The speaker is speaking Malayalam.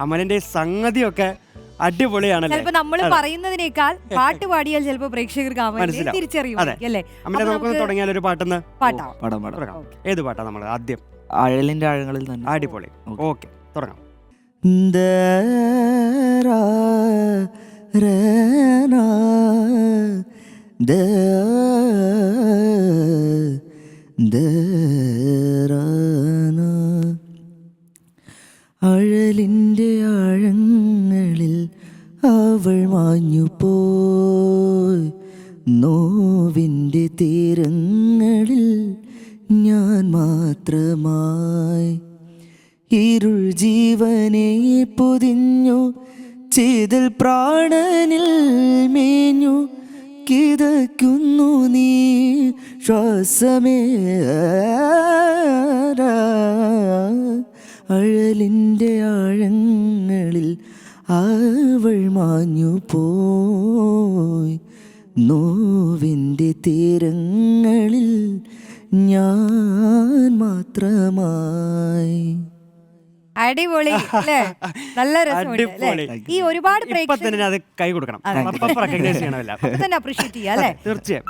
അമലിന്റെ സംഗതിയൊക്കെ അടിപൊളിയാണല്ലേ. ചിലപ്പോ നമ്മൾ പറയുന്നതിനേക്കാൾ പാട്ട് പാടിയാൽ ചിലപ്പോ പ്രേക്ഷകർക്ക് അമലിനെ തിരിച്ചറിയും അല്ലേ. അമലെ നമുക്കൊന്ന് തുടങ്ങിയാൽ ഒരു പാട്ടെന്ന് പാട്ടാം. ഏത് പാട്ടാ നമ്മൾ ആദ്യം? അഴലിന്റെ ആഴങ്ങളിൽ തന്നെ. അടിപൊളി. ഓക്കെ, തുടങ്ങാം. അഴലിൻ്റെ ആഴങ്ങളിൽ അവൾ മാഞ്ഞു പോയി, നോവിൻ്റെ തീരങ്ങളിൽ ഞാൻ മാത്രമായി. ഇരുൾ ജീവനെ പൊതിഞ്ഞു, ചെയ്തൽ പ്രാണനിൽ മേഞ്ഞു, കിതയ്ക്കുന്നു നീ ശ്വാസമേ. അഴലിൻ്റെ ആഴങ്ങളിൽ അവൾ മാഞ്ഞു പോയി, നോവിൻ്റെ തീരങ്ങളിൽ ഞാൻ മാത്രമായി. അടിപൊളി അല്ലേ, നല്ല രസമുണ്ട്. ഈ ഒരുപാട് അത് കൈ കൊടുക്കണം, റെക്കഗ്നൈസ് ചെയ്യണമല്ല, തന്നെ അപ്രീഷിയേറ്റ് ചെയ്യാം അല്ലേ. തീർച്ചയായും.